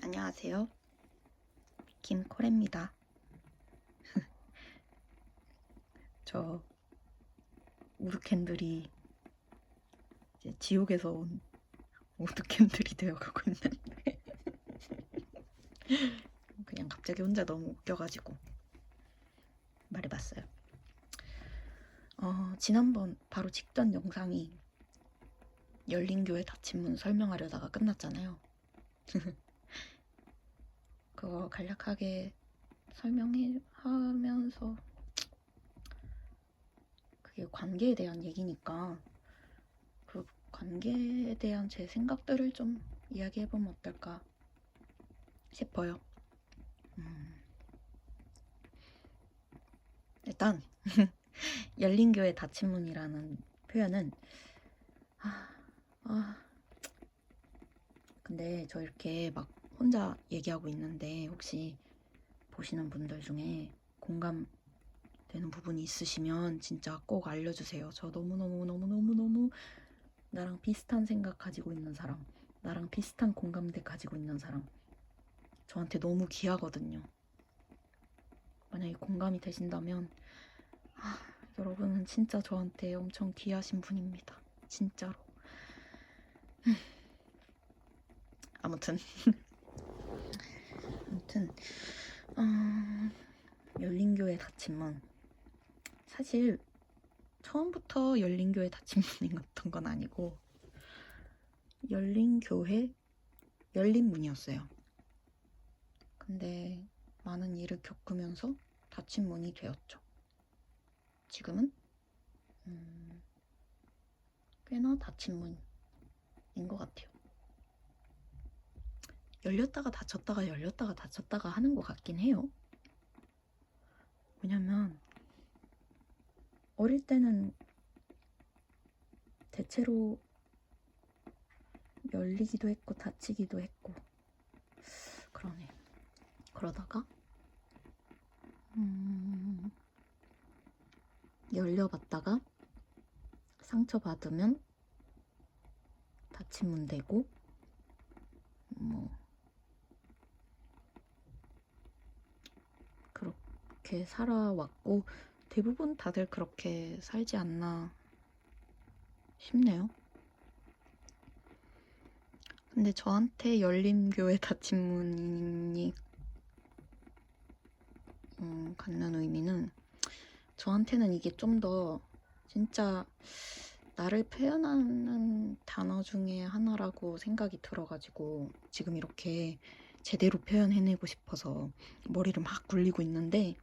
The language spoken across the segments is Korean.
안녕하세요. 김코레입니다. 저 우드캔들이 이제 지옥에서 온 우드캔들이 되어가고 있는데 그냥 갑자기 혼자 너무 웃겨가지고 말해봤어요. 지난번 바로 직전 영상이 열린교회 닫힌 문 설명하려다가 끝났잖아요. 그거 간략하게 설명하면서 그게 관계에 대한 얘기니까 그 관계에 대한 제 생각들을 좀 이야기해보면 어떨까 싶어요. 일단 열린교회 닫힌 문이라는 표현은 근데 저 이렇게 막 혼자 얘기하고 있는데 혹시 보시는 분들 중에 공감되는 부분이 있으시면 진짜 꼭 알려주세요. 저 너무너무 나랑 비슷한 생각 가지고 있는 사람, 나랑 비슷한 공감대 가지고 있는 사람 저한테 너무 귀하거든요. 만약에 공감이 되신다면 여러분은 진짜 저한테 엄청 귀하신 분입니다. 진짜로. 아무튼 열린교회 닫힌 문. 사실 처음부터 열린교회 닫힌 문이었던 건 아니고 열린교회 열린 문이었어요. 근데 많은 일을 겪으면서 닫힌 문이 되었죠. 지금은 꽤나 닫힌 문인 것 같아요. 열렸다가 닫혔다가 열렸다가 닫혔다가 하는 것 같긴 해요. 왜냐면 어릴 때는 대체로 열리기도 했고 닫히기도 했고 그러네. 그러다가 열려봤다가 상처받으면 닫힌 문 되고 뭐 그렇게 살아왔고 대부분 다들 그렇게 살지 않나 싶네요. 근데 저한테 열린교회 닫힌 문이 갖는 의미는 저한테는 이게 좀 더 진짜 나를 표현하는 단어 중에 하나라고 생각이 들어가지고 지금 이렇게 제대로 표현해내고 싶어서 머리를 막 굴리고 있는데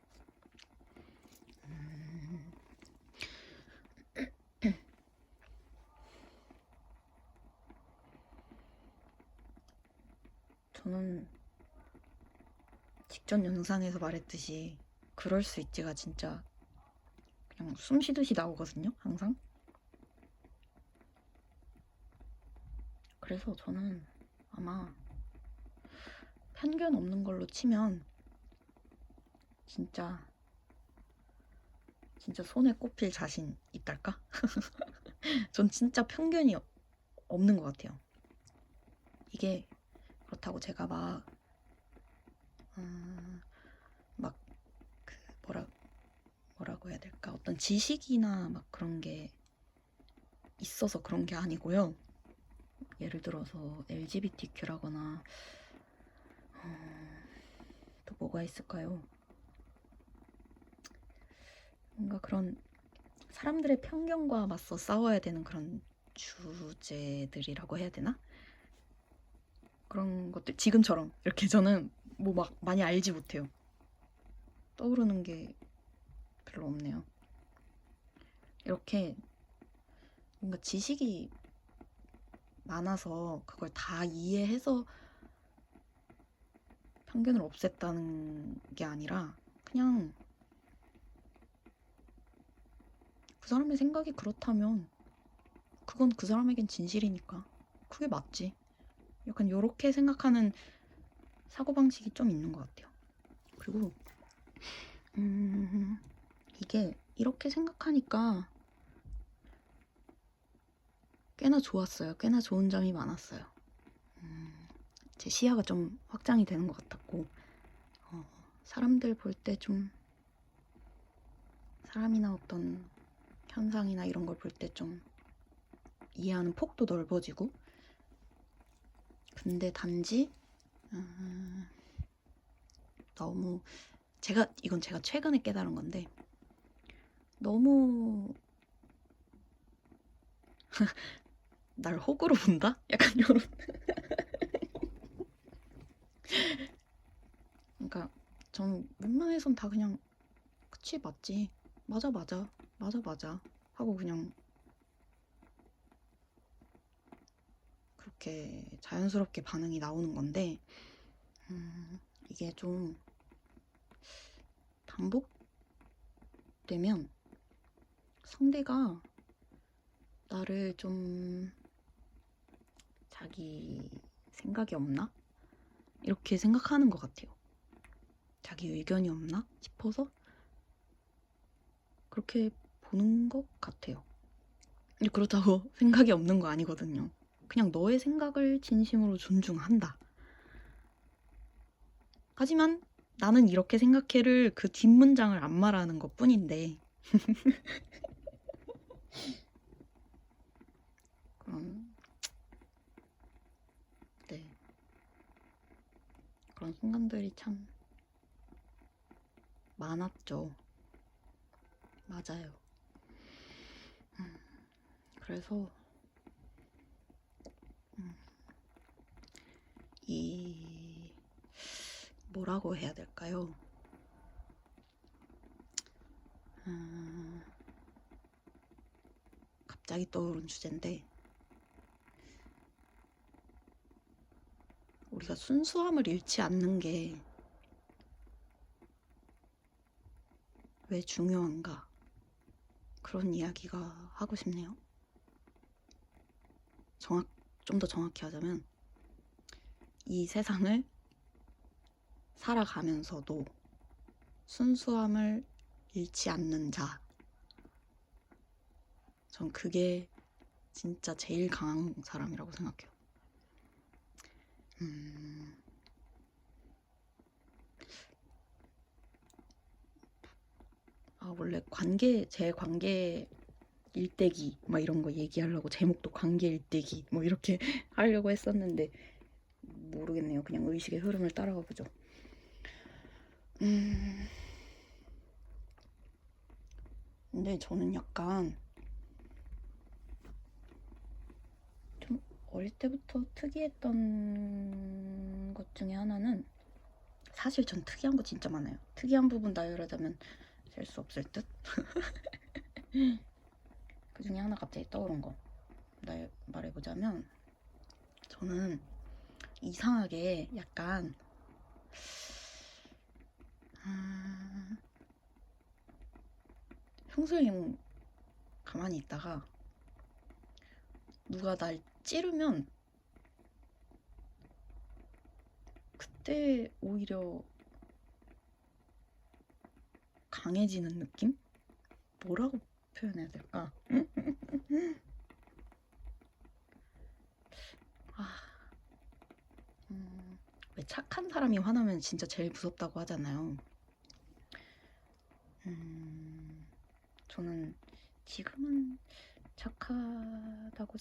저는 직전 영상에서 말했듯이 그럴 수 있지가 진짜 그냥 숨 쉬듯이 나오거든요, 항상. 그래서 저는 아마 편견 없는 걸로 치면 진짜 손에 꼽힐 자신 있달까? 전 진짜 편견이 없는 것 같아요. 이게 그렇다고 제가 뭐라고 해야 될까? 어떤 지식이나 막 그런 게 있어서 그런 게 아니고요. 예를 들어서 LGBTQ라거나 또 뭐가 있을까요? 뭔가 그런 사람들의 편견과 맞서 싸워야 되는 그런 주제들이라고 해야 되나? 그런 것들 지금처럼 이렇게 저는 뭐 막 많이 알지 못해요. 떠오르는 게 별로 없네요. 이렇게 뭔가 지식이 많아서 그걸 다 이해해서 편견을 없앴다는 게 아니라 그냥 그 사람의 생각이 그렇다면 그건 그 사람에겐 진실이니까 그게 맞지. 약간 요렇게 생각하는 사고방식이 좀 있는 것 같아요. 그리고 이게 이렇게 생각하니까 꽤나 좋았어요. 꽤나 좋은 점이 많았어요. 제 시야가 좀 확장이 되는 것 같았고, 사람들 볼 때 좀 사람이나 어떤 현상이나 이런 걸 볼 때 좀 이해하는 폭도 넓어지고, 근데 단지 너무 이건 제가 최근에 깨달은 건데, 너무 날 호구로 본다? 약간 이런. 그러니까 전 웬만해선 다 그냥 그치 맞지, 맞아 맞아, 맞아 맞아 하고 그냥 그렇게 자연스럽게 반응이 나오는 건데, 이게 좀 반복되면 상대가 나를 좀 자기 생각이 없나? 이렇게 생각하는 것 같아요. 자기 의견이 없나 싶어서 그렇게 보는 것 같아요. 근데 그렇다고 생각이 없는 거 아니거든요. 그냥 너의 생각을 진심으로 존중한다. 하지만 나는 이렇게 생각해를 그 뒷문장을 안 말하는 것 뿐인데, 그런, 네. 그런 순간들이 참 많았죠. 맞아요. 그래서 이 뭐라고 해야 될까요? 갑자기 떠오른 주제인데, 우리가 순수함을 잃지 않는 게 왜 중요한가? 그런 이야기가 하고 싶네요. 좀 더 정확히 하자면, 이 세상을 살아가면서도 순수함을 잃지 않는 자. 전 그게 진짜 제일 강한 사람이라고 생각해요. 원래 제 관계 일대기 막 이런 거 얘기하려고 제목도 관계 일대기 뭐 이렇게 하려고 했었는데, 모르겠네요. 그냥 의식의 흐름을 따라가 보죠. 근데 저는 약간 좀 어릴 때부터 특이했던 것 중에 하나는, 사실 전 특이한 거 진짜 많아요. 특이한 부분 나열하자면 셀 수 없을 듯? 그 중에 하나 갑자기 떠오른 거 말해보자면, 저는 이상하게 약간 평소에는 가만히 있다가 누가 날 찌르면 그때 오히려 강해지는 느낌? 뭐라고 표현해야 될까? 왜 착한 사람이 화나면 진짜 제일 무섭다고 하잖아요. 저는 지금은 착하다고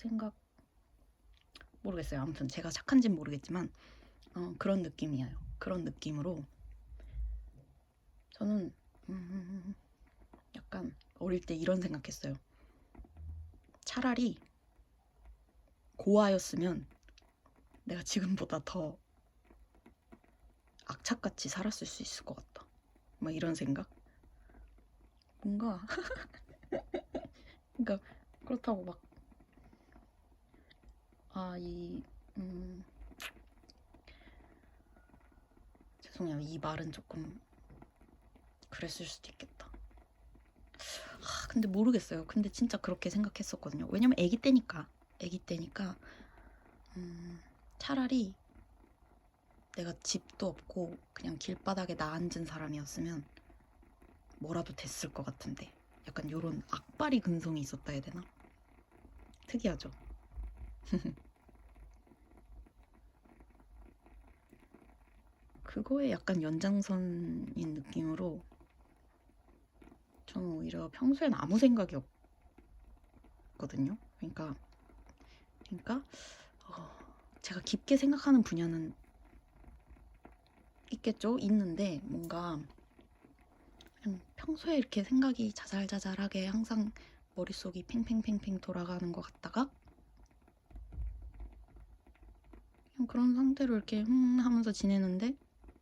모르겠어요. 아무튼 제가 착한지는 모르겠지만 그런 느낌이에요. 그런 느낌으로 저는 약간 어릴 때 이런 생각했어요. 차라리 고아였으면 내가 지금보다 더 악착같이 살았을 수 있을 것 같다. 막 이런 생각? 뭔가 그러니까 그렇다고 막 죄송해요. 이 말은 조금 그랬을 수도 있겠다. 근데 모르겠어요. 근데 진짜 그렇게 생각했었거든요. 왜냐면 아기 때니까 차라리 내가 집도 없고 그냥 길바닥에 나 앉은 사람이었으면 뭐라도 됐을 것 같은데, 약간 요런 악바리 근성이 있었다 해야 되나? 특이하죠? 그거에 약간 연장선인 느낌으로 저는 오히려 평소엔 아무 생각이 없거든요. 그러니까 제가 깊게 생각하는 분야는 있겠죠? 있는데 뭔가 그냥 평소에 이렇게 생각이 자잘자잘하게 항상 머릿속이 팽팽팽팽 돌아가는 것 같다가 그냥 그런 상태로 이렇게 하면서 지내는데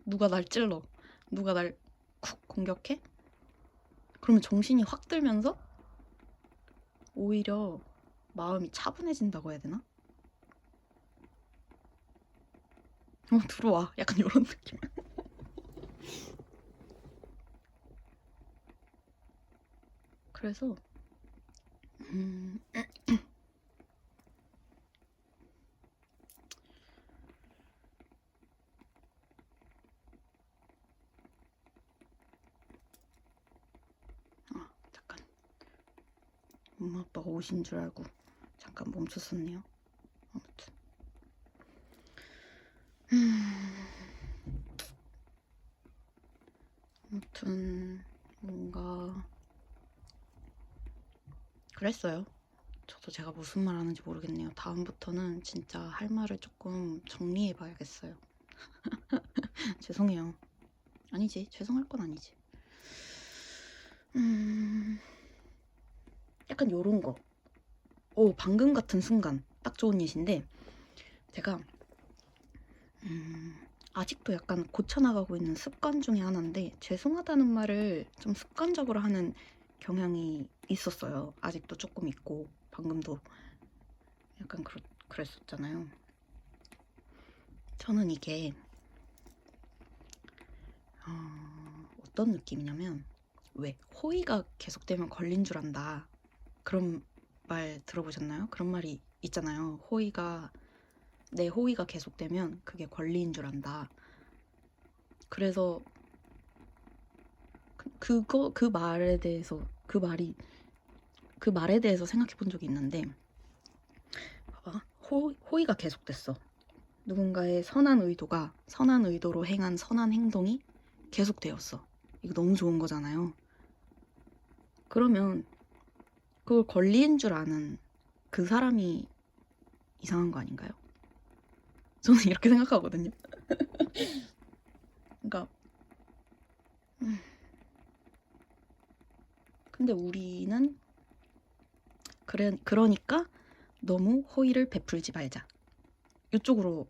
누가 날 찔러, 누가 날 쿡 공격해? 그러면 정신이 확 들면서 오히려 마음이 차분해진다고 해야 되나? 들어와. 약간 이런 느낌. 그래서 잠깐 엄마 아빠가 오신 줄 알고 잠깐 멈췄었네요. 아무튼 뭔가 그랬어요. 저도 제가 무슨 말 하는지 모르겠네요. 다음부터는 진짜 할 말을 조금 정리해 봐야겠어요. 죄송해요. 아니지, 죄송할 건 아니지. 약간 요런 거. 방금 같은 순간 딱 좋은 예시인데 제가 아직도 약간 고쳐나가고 있는 습관 중에 하나인데 죄송하다는 말을 좀 습관적으로 하는 경향이 있었어요. 아직도 조금 있고 방금도 약간 그랬었잖아요. 저는 이게 어떤 느낌이냐면 왜 호의가 계속되면 걸린 줄 안다 그런 말 들어보셨나요? 그런 말이 있잖아요. 내 호의가 계속되면 그게 권리인 줄 안다. 그래서 그 말에 대해서 그 말에 대해서 생각해 본 적이 있는데 봐봐. 호의가 계속됐어. 누군가의 선한 의도로 행한 선한 행동이 계속되었어. 이거 너무 좋은 거잖아요. 그러면 그걸 권리인 줄 아는 그 사람이 이상한 거 아닌가요? 저는 이렇게 생각하거든요. 그러니까 근데 우리는 그러니까 너무 호의를 베풀지 말자. 이쪽으로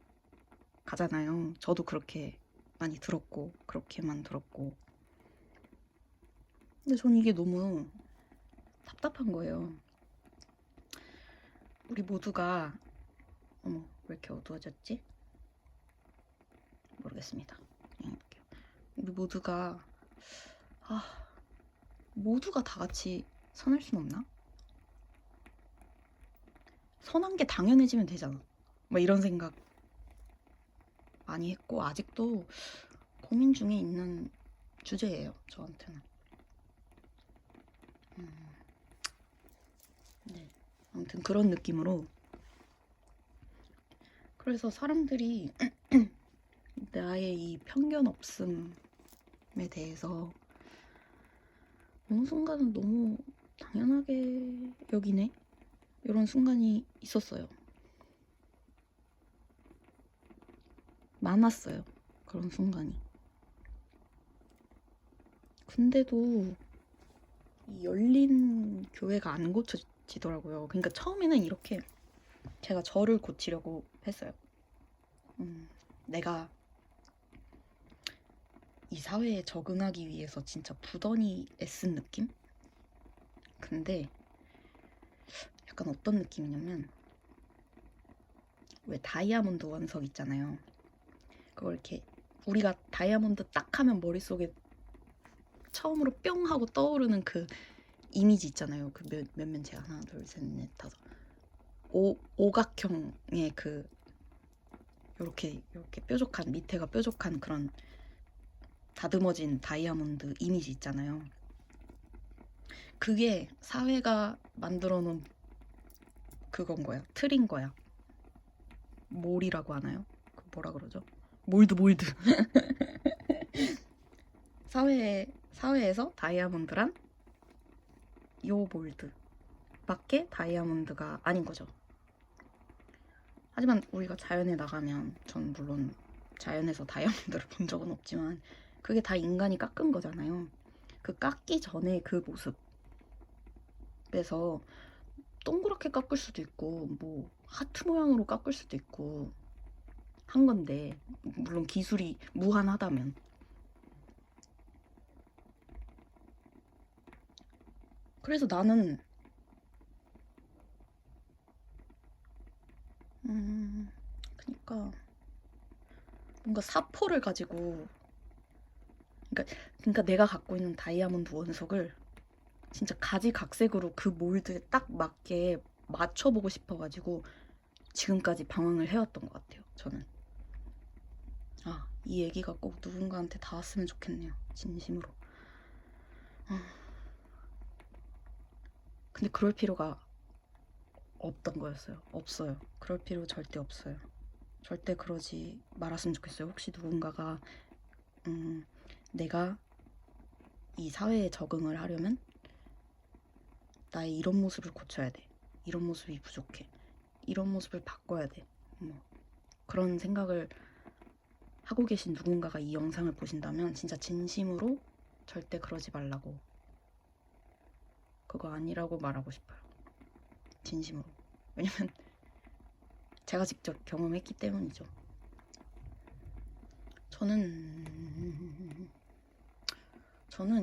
가잖아요. 저도 그렇게 많이 들었고 그렇게만 들었고 근데 전 이게 너무 답답한 거예요. 우리 모두가 왜 이렇게 어두워졌지? 모르겠습니다. 그냥 이렇게. 우리 모두가 다 같이 선할 순 없나? 선한 게 당연해지면 되잖아. 뭐 이런 생각 많이 했고 아직도 고민 중에 있는 주제예요. 저한테는. 네. 아무튼 그런 느낌으로 그래서 사람들이 나의 이 편견 없음에 대해서 어느 순간은 너무 당연하게 여기네? 이런 순간이 있었어요. 많았어요. 그런 순간이. 근데도 이 열린 교회가 안 고쳐지더라고요. 그러니까 처음에는 이렇게 제가 저를 고치려고 했어요. 내가 이 사회에 적응하기 위해서 진짜 부단히 애쓴 느낌? 근데 약간 어떤 느낌이냐면 왜 다이아몬드 원석 있잖아요. 그걸 이렇게 우리가 다이아몬드 딱 하면 머릿속에 처음으로 뿅 하고 떠오르는 그 이미지 있잖아요. 그 몇 면체가 하나 둘 셋 넷 다섯 오각형의 그 요렇게 뾰족한 밑에가 뾰족한 그런 다듬어진 다이아몬드 이미지 있잖아요. 그게 사회가 만들어 놓은 그건 거야. 틀인 거야. 몰이라고 하나요? 뭐라 그러죠? 몰드. 사회에서 다이아몬드란 요 몰드밖에 다이아몬드가 아닌 거죠. 하지만 우리가 자연에 나가면, 전 물론 자연에서 다이아몬드를 본 적은 없지만 그게 다 인간이 깎은 거잖아요. 그 깎기 전에 그 모습에서 동그랗게 깎을 수도 있고 뭐 하트 모양으로 깎을 수도 있고 한 건데, 물론 기술이 무한하다면. 그래서 나는 그러니까 뭔가 사포를 가지고, 그러니까 내가 갖고 있는 다이아몬드 원석을 진짜 가지각색으로 그 몰드에 딱 맞게 맞춰보고 싶어가지고 지금까지 방황을 해왔던 것 같아요. 저는 이 얘기가 꼭 누군가한테 닿았으면 좋겠네요. 진심으로. 근데 그럴 필요가 없던 거였어요. 없어요. 그럴 필요 절대 없어요. 절대 그러지 말았으면 좋겠어요. 혹시 누군가가 내가 이 사회에 적응을 하려면 나의 이런 모습을 고쳐야 돼. 이런 모습이 부족해. 이런 모습을 바꿔야 돼. 뭐 그런 생각을 하고 계신 누군가가 이 영상을 보신다면 진짜 진심으로 절대 그러지 말라고, 그거 아니라고 말하고 싶어요. 진심으로. 왜냐면 제가 직접 경험했기 때문이죠. 저는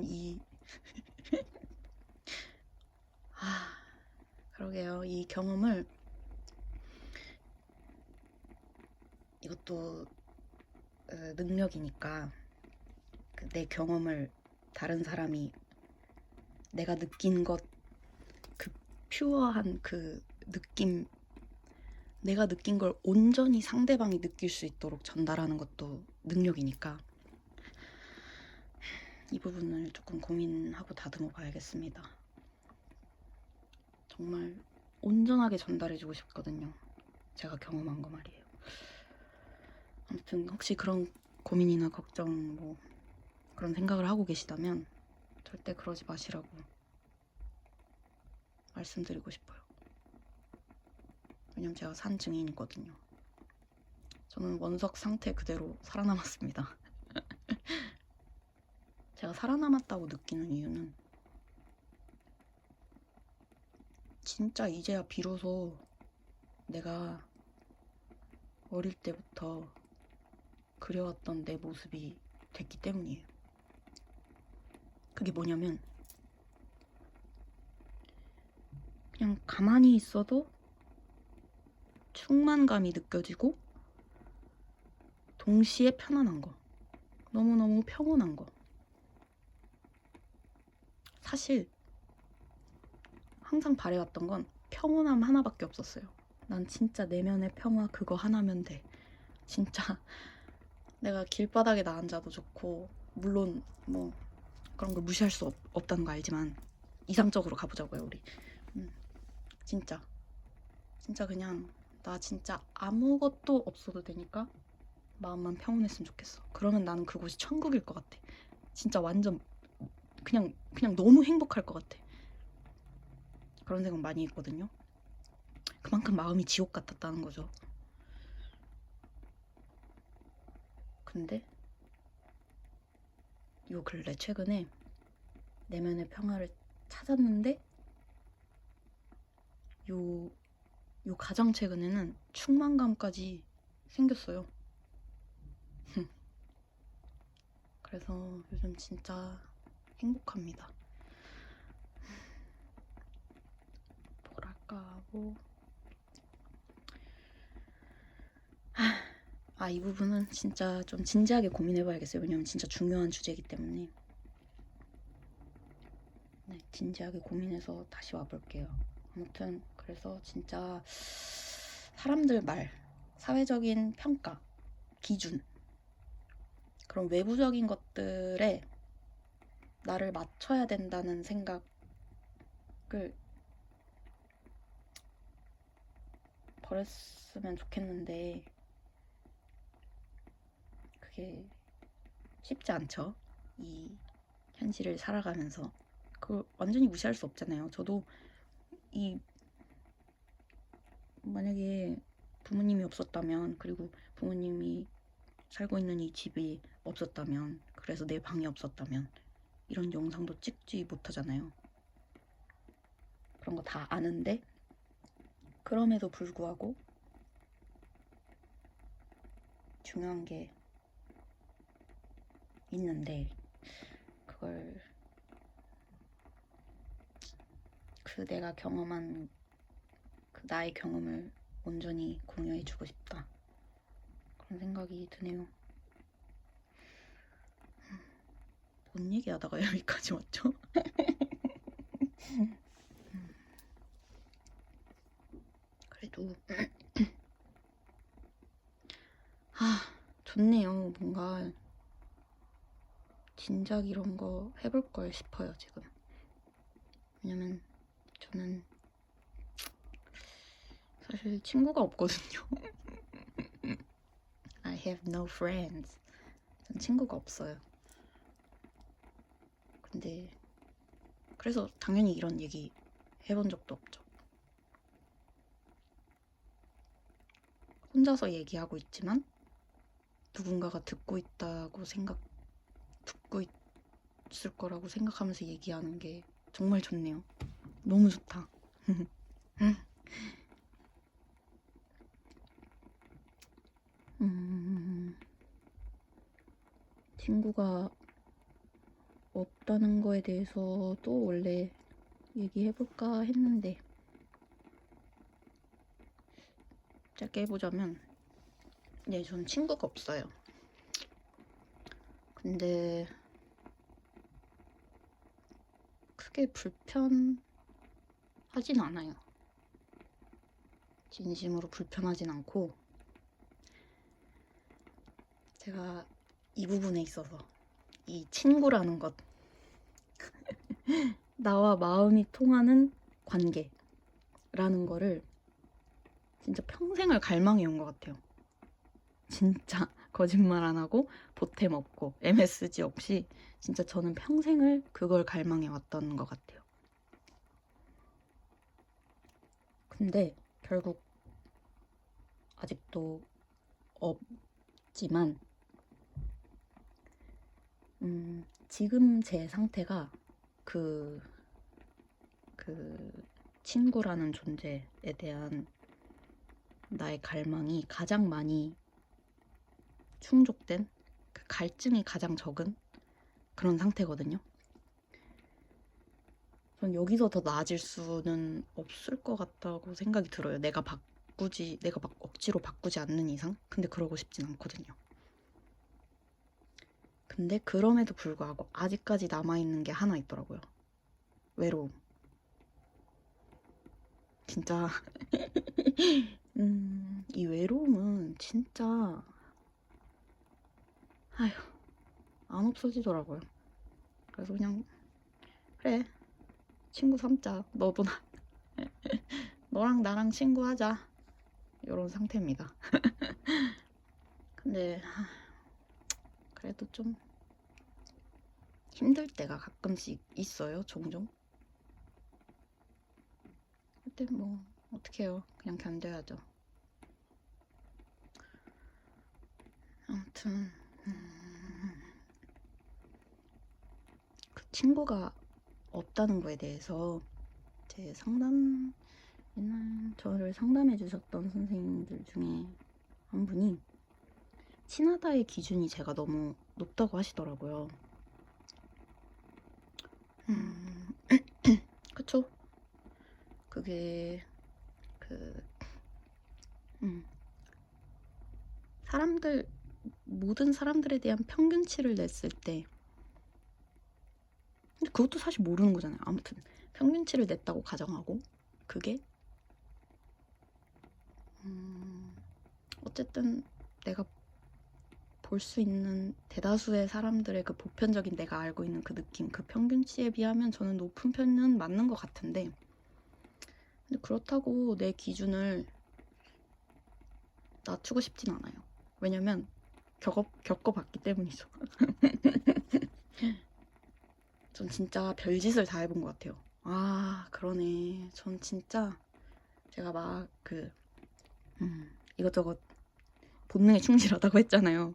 이 그러게요. 이 경험을, 이것도 능력이니까 내 경험을 다른 사람이 내가 느낀 것, 그 퓨어한 그 느낌, 내가 느낀 걸 온전히 상대방이 느낄 수 있도록 전달하는 것도 능력이니까 이 부분을 조금 고민하고 다듬어 봐야겠습니다. 정말 온전하게 전달해주고 싶거든요. 제가 경험한 거 말이에요. 아무튼 혹시 그런 고민이나 걱정, 뭐 그런 생각을 하고 계시다면 절대 그러지 마시라고 말씀드리고 싶어요. 왜냐면 제가 산 증인이거든요. 저는 원석 상태 그대로 살아남았습니다. 제가 살아남았다고 느끼는 이유는 진짜 이제야 비로소 내가 어릴 때부터 그려왔던 내 모습이 됐기 때문이에요. 그게 뭐냐면 그냥 가만히 있어도 충만감이 느껴지고 동시에 편안한 거, 너무너무 평온한 거. 사실 항상 바래왔던 건 평온함 하나밖에 없었어요. 난 진짜 내면의 평화 그거 하나면 돼. 진짜 내가 길바닥에 나 앉아도 좋고, 물론 뭐 그런 걸 무시할 수 없다는 거 알지만 이상적으로 가보자고요, 우리. 진짜 그냥 나 진짜 아무것도 없어도 되니까 마음만 평온했으면 좋겠어. 그러면 나는 그곳이 천국일 것 같아. 진짜 완전 그냥 너무 행복할 것 같아. 그런 생각 많이 했거든요. 그만큼 마음이 지옥 같았다는 거죠. 근데 요 근래 최근에 내면의 평화를 찾았는데 요 가장 최근에는 충만감까지 생겼어요. 그래서 요즘 진짜 행복합니다. 뭐랄까, 뭐. 이 부분은 진짜 좀 진지하게 고민해봐야겠어요. 왜냐면 진짜 중요한 주제이기 때문에. 네, 진지하게 고민해서 다시 와볼게요. 아무튼 그래서 진짜 사람들 말, 사회적인 평가, 기준, 그런 외부적인 것들에 나를 맞춰야 된다는 생각을 버렸으면 좋겠는데, 그렇게 쉽지 않죠. 이 현실을 살아가면서 그걸 완전히 무시할 수 없잖아요. 저도 이 만약에 부모님이 없었다면, 그리고 부모님이 살고 있는 이 집이 없었다면, 그래서 내 방이 없었다면 이런 영상도 찍지 못하잖아요. 그런 거 다 아는데 그럼에도 불구하고 중요한 게 있는데 그걸 내가 경험한 그 나의 경험을 온전히 공유해주고 싶다, 그런 생각이 드네요. 뭔 얘기하다가 여기까지 왔죠? 그래도 좋네요. 뭔가 진작 이런 거 해볼 걸 싶어요 지금. 왜냐면 저는 사실 친구가 없거든요. I have no friends. 전 친구가 없어요. 근데 그래서 당연히 이런 얘기 해본 적도 없죠. 혼자서 얘기하고 있지만 누군가가 듣고 있을 거라고 생각하면서 얘기하는 게 정말 좋네요. 너무 좋다. 친구가 없다는 거에 대해서 또 원래 얘기해볼까 했는데, 짧게 해보자면, 네, 전 친구가 없어요. 근데 크게 불편하진 않아요. 진심으로 불편하진 않고, 제가 이 부분에 있어서 이 친구라는 것, 나와 마음이 통하는 관계라는 거를 진짜 평생을 갈망해온 것 같아요. 진짜 거짓말 안 하고 보탬 없고 MSG 없이 진짜 저는 평생을 그걸 갈망해 왔던 것 같아요. 근데 결국 아직도 없지만 지금 제 상태가 그 친구라는 존재에 대한 나의 갈망이 가장 많이 충족된, 그 갈증이 가장 적은 그런 상태거든요. 전 여기서 더 나아질 수는 없을 것 같다고 생각이 들어요. 내가 막 억지로 바꾸지 않는 이상. 근데 그러고 싶진 않거든요. 근데 그럼에도 불구하고 아직까지 남아있는 게 하나 있더라고요. 외로움. 진짜 이 외로움은 진짜 안 없어지더라고요. 그래서 그냥 그래, 친구 삼자. 너도 너랑 나랑 친구하자, 이런 상태입니다. 근데 그래도 좀 힘들 때가 가끔씩 있어요. 종종. 그때 뭐 어떡해요. 그냥 견뎌야죠. 아무튼 그 친구가 없다는 거에 대해서 제 옛날 저를 상담해 주셨던 선생님들 중에 한 분이 친하다의 기준이 제가 너무 높다고 하시더라고요. 그쵸? 그게 모든 사람들에 대한 평균치를 냈을 때, 근데 그것도 사실 모르는 거잖아요. 아무튼 평균치를 냈다고 가정하고, 그게 어쨌든 내가 볼 수 있는 대다수의 사람들의 그 보편적인 내가 알고 있는 그 느낌, 그 평균치에 비하면 저는 높은 편은 맞는 것 같은데, 근데 그렇다고 내 기준을 낮추고 싶진 않아요. 왜냐면 겪어봤기 때문이죠. 전 진짜 별짓을 다 해본 것 같아요. 아, 그러네. 전 진짜 제가 막 이것저것 본능에 충실하다고 했잖아요.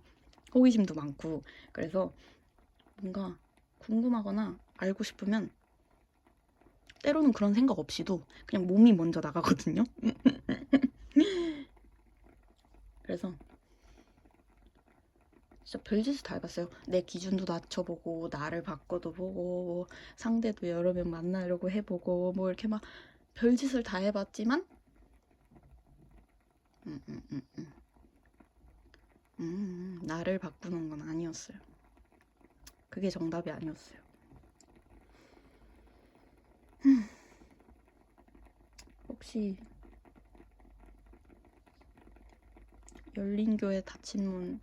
호기심도 많고. 그래서 뭔가 궁금하거나 알고 싶으면 때로는 그런 생각 없이도 그냥 몸이 먼저 나가거든요. 그래서 진짜 별짓을 다 해봤어요. 내 기준도 낮춰보고 나를 바꿔도 보고 뭐 상대도 여러 명 만나려고 해보고 뭐 이렇게 막 별짓을 다 해봤지만 나를 바꾸는 건 아니었어요. 그게 정답이 아니었어요. 혹시 열린 교회 닫힌 문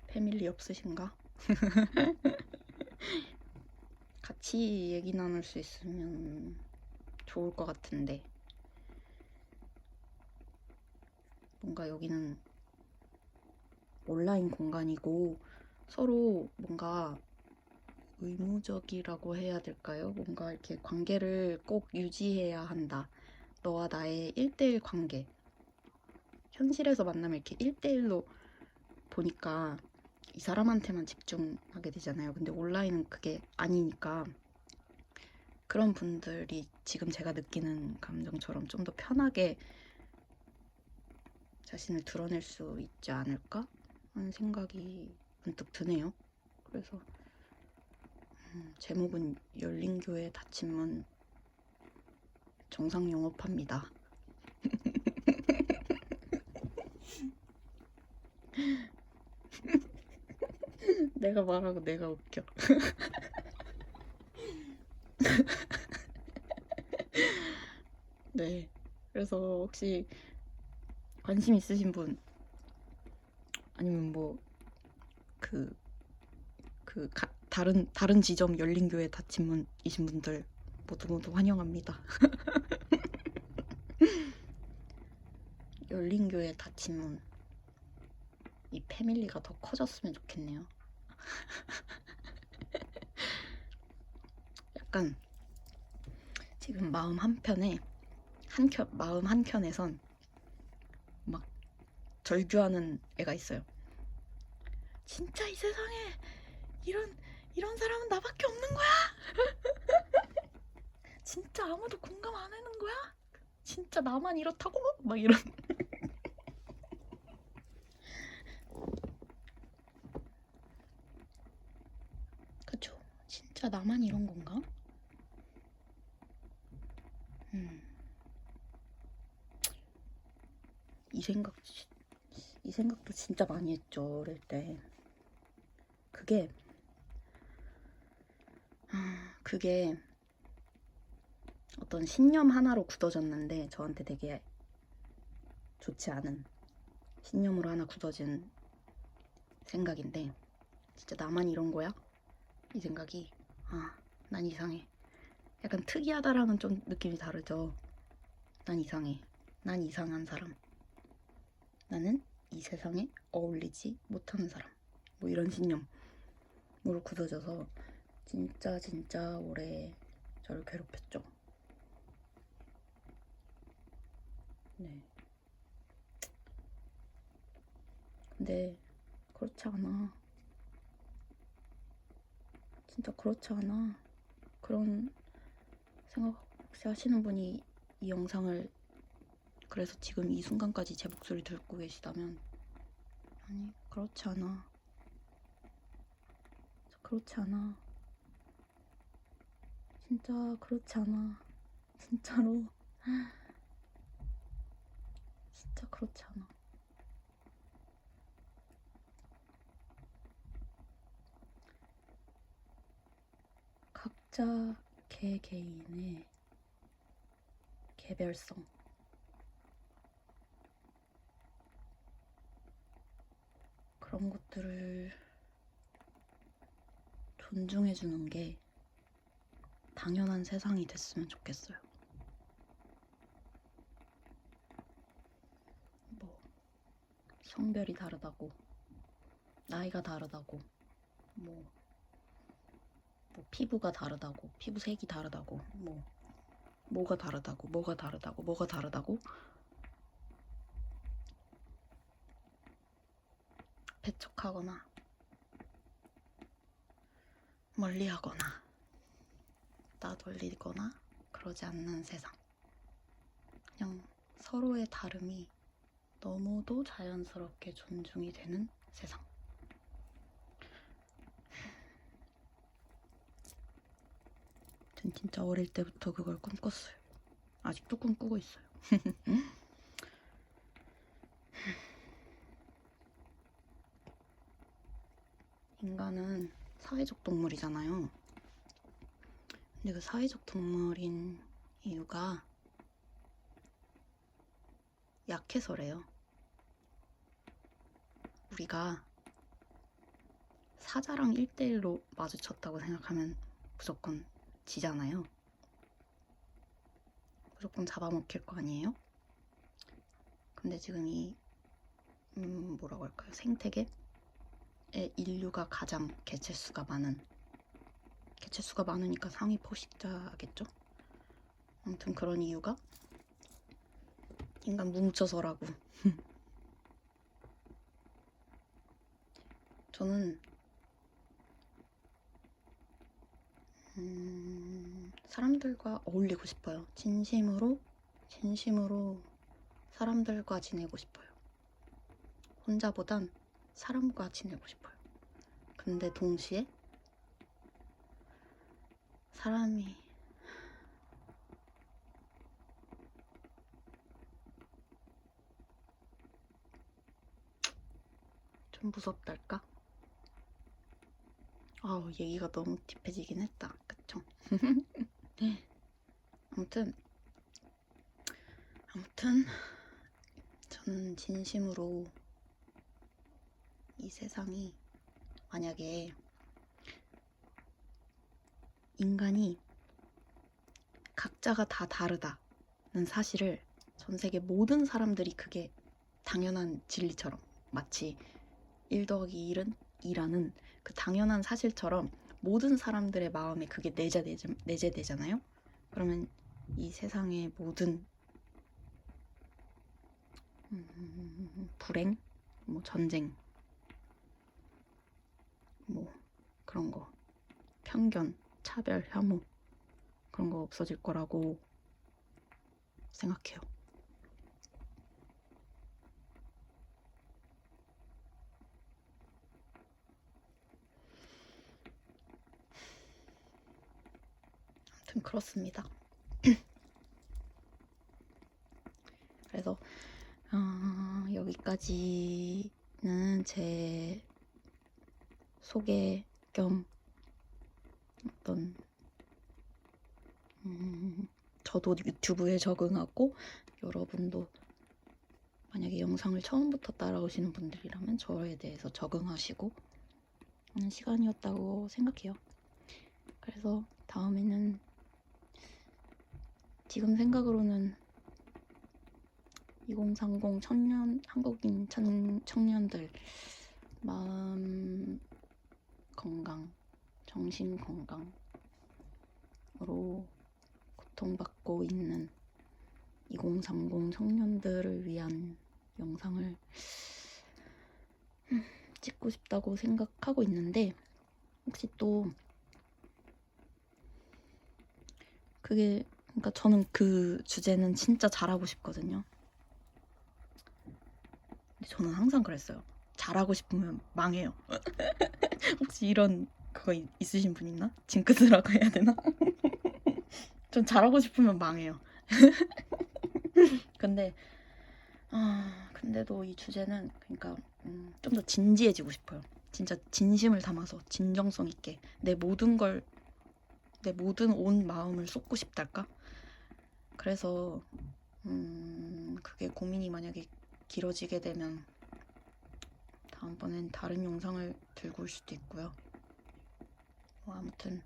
패밀리 없으신가? 같이 얘기 나눌 수 있으면 좋을 것 같은데 뭔가 여기는 온라인 공간이고 서로 뭔가 의무적이라고 해야 될까요? 뭔가 이렇게 관계를 꼭 유지해야 한다. 너와 나의 1대1 관계. 현실에서 만나면 이렇게 1대1로 보니까 이 사람한테만 집중하게 되잖아요. 근데 온라인은 그게 아니니까 그런 분들이 지금 제가 느끼는 감정처럼 좀 더 편하게 자신을 드러낼 수 있지 않을까 하는 생각이 문득 드네요. 그래서 제목은 열린 교회 닫힌 문 정상 영업합니다. 내가 말하고 내가 웃겨. 네. 그래서 혹시 관심 있으신 분 아니면 뭐 다른 지점 열린 교회 닫힌 문이신 분들 모두 환영합니다. 열린 교회 닫힌 문. 이 패밀리가 더 커졌으면 좋겠네요. 약간 지금 마음 한켠에선 막 절규하는 애가 있어요. 진짜 이 세상에 이런 사람은 나밖에 없는 거야? 진짜 아무도 공감 안 하는 거야? 진짜 나만 이렇다고? 막 이런. 그쵸? 진짜 나만 이런 건가? 이 생각, 이 생각도 진짜 많이 했죠, 어릴 때. 그게, 그게 어떤 신념 하나로 굳어졌는데 저한테 되게 좋지 않은 신념으로 하나 굳어진 생각인데 진짜 나만 이런 거야? 이 생각이 난 이상해. 약간 특이하다랑은 좀 느낌이 다르죠. 난 이상해. 난 이상한 사람. 나는 이 세상에 어울리지 못하는 사람. 뭐 이런 신념으로 굳어져서 진짜 오래 저를 괴롭혔죠. 네. 근데 그렇지 않아. 진짜 그렇지 않아. 그런 생각 혹시 하시는 분이 이 영상을 그래서 지금 이 순간까지 제 목소리 듣고 계시다면 아니 그렇지 않아. 그렇지 않아. 진짜 그렇지 않아. 진짜로 진짜 그렇지 않아. 각자 개개인의 개별성 그런 것들을 존중해주는 게 당연한 세상이 됐으면 좋겠어요. 뭐 성별이 다르다고, 나이가 다르다고, 뭐 피부가 다르다고, 피부색이 다르다고, 뭐가 다르다고, 뭐가 다르다고, 뭐가 다르다고 배척하거나 멀리하거나 따돌리거나 그러지 않는 세상. 그냥 서로의 다름이 너무도 자연스럽게 존중이 되는 세상. 전 진짜 어릴 때부터 그걸 꿈꿨어요. 아직도 꿈꾸고 있어요. 인간은 사회적 동물이잖아요. 근데 그 사회적 동물인 이유가 약해서래요. 우리가 사자랑 1대1로 마주쳤다고 생각하면 무조건 지잖아요. 무조건 잡아먹힐 거 아니에요? 근데 지금 이 뭐라고 할까요? 생태계에 인류가 가장 개체수가 많으니까 상위 포식자겠죠? 아무튼 그런 이유가 인간 뭉쳐서라고. 저는 사람들과 어울리고 싶어요. 진심으로 사람들과 지내고 싶어요. 혼자보단 사람과 지내고 싶어요. 근데 동시에 사람이 좀 무섭달까? 아우, 얘기가 너무 딥해지긴 했다. 그쵸? 아무튼 저는 진심으로 이 세상이 만약에 인간이 각자가 다 다르다는 사실을 전 세계 모든 사람들이 그게 당연한 진리처럼, 마치 1 더하기 1은 2라는 그 당연한 사실처럼 모든 사람들의 마음에 그게 내재되잖아요. 그러면 이 세상의 모든 불행, 전쟁, 그런 거, 편견, 차별, 혐오, 그런 거 없어질 거라고 생각해요. 아무튼 그렇습니다. 그래서 여기까지는 제 소개 겸 어떤 저도 유튜브에 적응하고 여러분도 만약에 영상을 처음부터 따라오시는 분들이라면 저에 대해서 적응하시고 하는 시간이었다고 생각해요. 그래서 다음에는 지금 생각으로는 2030 한국인 청년들 마음 건강, 정신 건강으로 고통받고 있는 2030 청년들을 위한 영상을 찍고 싶다고 생각하고 있는데, 혹시 또 그러니까 저는 그 주제는 진짜 잘하고 싶거든요. 근데 저는 항상 그랬어요. 잘하고 싶으면 망해요. 혹시 이런 그거 있으신 분 있나? 징크스라고 해야 되나? 전 잘하고 싶으면 망해요. 근데도 이 주제는 그러니까 좀 더 진지해지고 싶어요. 진짜 진심을 담아서 진정성 있게 내 모든 온 마음을 쏟고 싶달까? 그래서 그게 고민이 만약에 길어지게 되면 다음번엔 다른 영상을 들고 올 수도 있고요. 아무튼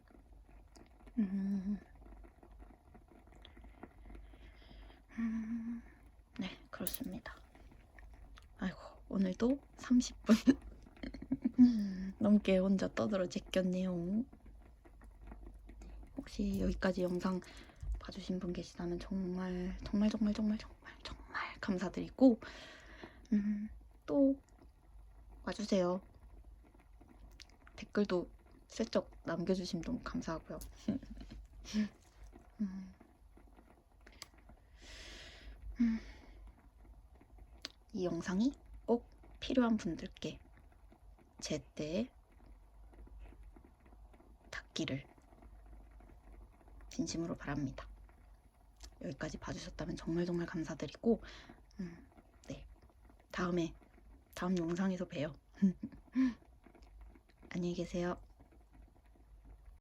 네, 그렇습니다. 아이고, 오늘도 30분 넘게 혼자 떠들어 제꼈네요. 혹시 여기까지 영상 봐주신 분 계시다면 정말 정말 정말 정말 정말 정말 감사드리고 또 와주세요. 댓글도 슬쩍 남겨주시면 너무 감사하고요. 이 영상이 꼭 필요한 분들께 제때 닿기를 진심으로 바랍니다. 여기까지 봐주셨다면 정말 정말 감사드리고 네, 다음 영상에서 봬요. 안녕히 계세요.